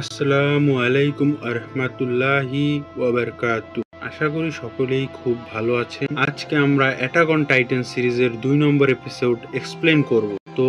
আসসালামু আলাইকুম আরহামাতুল্লাহি ওয়াবারকাতু। আশা করি সকলেই খুব ভালো আছেন। আজকে আমরা অ্যাটাক অন টাইটান সিরিজের 2 নম্বর এপিসোড এক্সপ্লেন করব। তো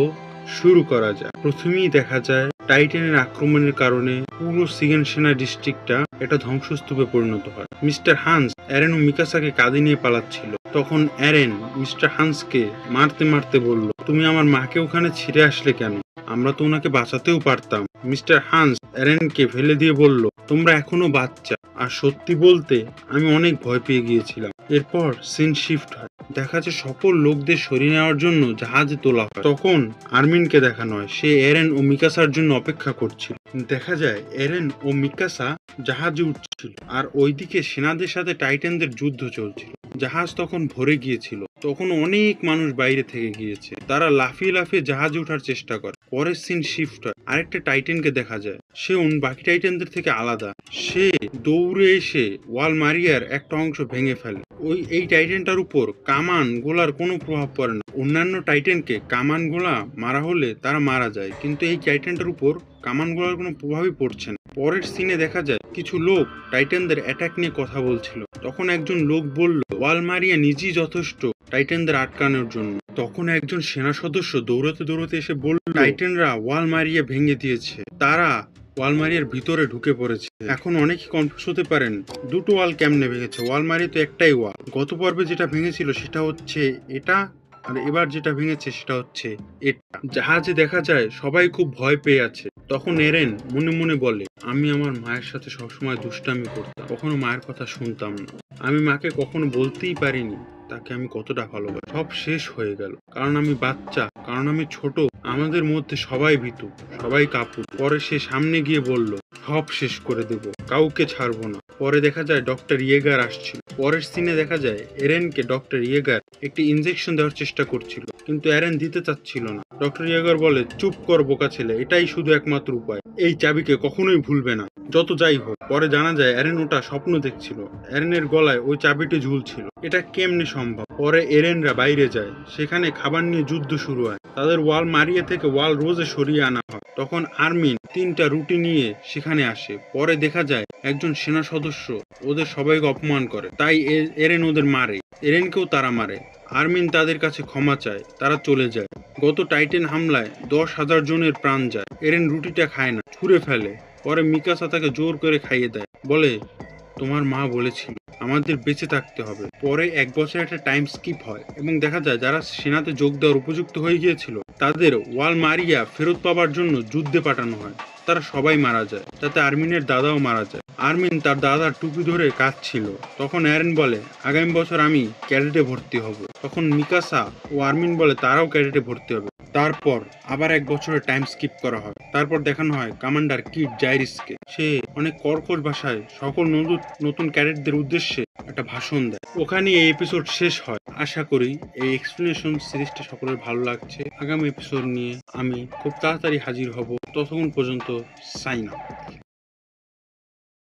শুরু করা যাক। প্রথমেই দেখা যায় টাইটানের আক্রমণের কারণে পুরো সিগেনসেনা ডিস্ট্রিক্টটা একটা ধ্বংসস্তূপে পরিণত হয়। মিস্টার হান্স এরেন ও মিকাসাকে কাঁধে নিয়ে পালাচ্ছিল। তখন এরেন মিস্টার হান্সকে মারতে মারতে বলল, তুমি আমার মাকে ওখানে ছেড়ে আসলে কেন? আমরা তো ওনাকে বাঁচাতেও পারতাম। মিস্টার হান্স এরেনকে ফেলে দিয়ে বলল, তোমরা এখনো বাচ্চা। আর সত্যি বলতে আমি অনেক ভয় পেয়ে গিয়েছিলাম। এরপর সিন শিফট হয়। দেখা যায় সকল লোকদের সরিয়ে নেওয়ার জন্য জাহাজে তোলা হয়। তখন আর্মিনকে দেখানো হয়, সে এরেন ও মিকাসার জন্য অপেক্ষা করছিল। দেখা যায় এরেন ও মিকাসা জাহাজে উঠছিল, আর ওইদিকে সেনাদের সাথে টাইটানদের যুদ্ধ চলছিল। জাহাজ তখন ভরে গিয়েছিল। তখন অনেক মানুষ বাইরে থেকে গিয়েছে। তারা লাফিয়ে লাফিয়ে জাহাজে ওঠার চেষ্টা করে। পরের সিন শিফট হয়, আরেকটা টাইটানকে দেখা যায়। সে বাকি টাইটানদের থেকে আলাদা। সে দৌড়ে এসে ওয়াল মারিয়ার একটা অংশ ভেঙে ফেলে। এই টাইটানটার উপর কামান গোলার কোনো প্রভাব পড়ে না। অন্যান্য টাইটানকে কামান গোলা মারা হলে তারা মারা যায়, কিন্তু এই টাইটানটার উপর কামান গোলার কোনো প্রভাবই পড়ছে না। পরের সিনে দেখা যায় কিছু লোক টাইটানদের অ্যাটাক নিয়ে কথা বলছিল। তখন একজন লোক বলল, ওয়াল মারিয়া নিজেই যথেষ্ট টাইটানদের আটকানোর জন্য। তখন একজন সেনা সদস্য দৌড়াতে দৌড়াতে এসে বলল, টাইটানরা ওয়াল মারিয়া ভেঙে দিয়েছে, তারা ওয়াল মারিয়ার ভিতরে ঢুকে পড়েছে। এখন অনেকে কনফিউজ হতে পারেন, দুটো ওয়াল কেমনে ভেঙেছে? ওয়াল মারিয়া তো একটাই ওয়াল। গত পর্বে যেটা ভেঙেছিল সেটা হচ্ছে এটা, আর এবার যেটা ভেঙেছে সেটা হচ্ছে এটা। জাহাজে দেখা যায় সবাই খুব ভয় পেয়ে আছে। তখন এরেন মনে মনে বলে, আমি আমার মায়ের সাথে সবসময় দুষ্টামি করতাম, কখনো মায়ের কথা শুনতাম না। আমি মাকে কখনো বলতেই পারিনি তাকে আমি কতটা ভালোবাসি। সব শেষ হয়ে গেল, কারণ আমি বাচ্চা, কারণ আমি ছোট। আমাদের মধ্যে সবাই ভীতু, সবাই কাপুর। পরে সে সামনে গিয়ে বলল, সব শেষ করে দেব, কাউকে ছাড়বো না। পরে দেখা যায় ডক্টর ইয়েগার আসছিল। পরের সিনে দেখা যায় এরেনকে ডক্টর ইয়েগার একটি ইনজেকশন দেওয়ার চেষ্টা করছিল, কিন্তু এরেন দিতে চাচ্ছিল না। ডক্টর ইয়েগার বলে, চুপ কর বোকা ছেলে, এটাই শুধু একমাত্র উপায়। এই চাবিকে কখনোই ভুলবে না, যত যাই হোক। পরে জানা যায় এরেন ওটা স্বপ্ন দেখছিল। এরেনের গলায় ওই চাবিটি ঝুলছিল। এটা কেমনে সম্ভব? পরে এরেনরা বাইরে যায়, সেখানে খাবার নিয়ে যুদ্ধ শুরু হয়। তাদের ওয়াল মারিয়া থেকে ওয়াল রোজে সরিয়ে আনা হয়। তখন আর্মিন 3টা রুটি নিয়ে সেখানে আসে। পরে দেখা যায় একজন সেনা সদস্য ওদের সবাইকে অপমান করে, তাই এরেন ওদের মারে। এরেনকেও তারা মারে। আর্মিন তাদের কাছে ক্ষমা চায়, তারা চলে যায়। গত টাইটান হামলায় 10,000 জনের প্রাণ যায়। এরেন রুটিটা খায় না, ছুঁড়ে ফেলে। পরে মিকাসা তাকে জোর করে খাইয়ে দেয়, বলে, তোমার মা বলেছিল আমাদের বেঁচে থাকতে হবে। পরে 1 বছর একটা টাইম স্কিপ হয় এবং দেখা যায় যারা সেনাতে যোগ দেওয়ার উপযুক্ত হয়ে গিয়েছিল তাদের ওয়াল মারিয়া ফেরত পাবার জন্য যুদ্ধে পাঠানো হয়। তারা সবাই মারা যায়, তাতে আর্মিনের দাদাও মারা যায়। আর্মিন তার দাদার টুপি ধরে কাঁদছিল। তখন এরেন বলে, আগামী বছর আমি ক্যাডেটে ভর্তি হব। তখন মিকাসা ও আর্মিন বলে তারাও ক্যাডেটে ভর্তি হবে। তারপর আবার 1 বছরের টাইম স্কিপ করা হয়। তারপর দেখানো হয় কমান্ডার কিড জাইরিসকে। সে অনেক কর্কশ ভাষায় সকল নতুন ক্যাডেটদের উদ্দেশ্যে একটা ভাষণ দেয়। ওখানে এই এপিসোড শেষ হয়। আশা করি এই এক্সপ্লেনেশন সিরিজটা সকলের ভালো লাগছে। আগামী এপিসোড নিয়ে আমি খুব তাড়াতাড়ি হাজির হব। ততক্ষণ পর্যন্ত সাইন আউট।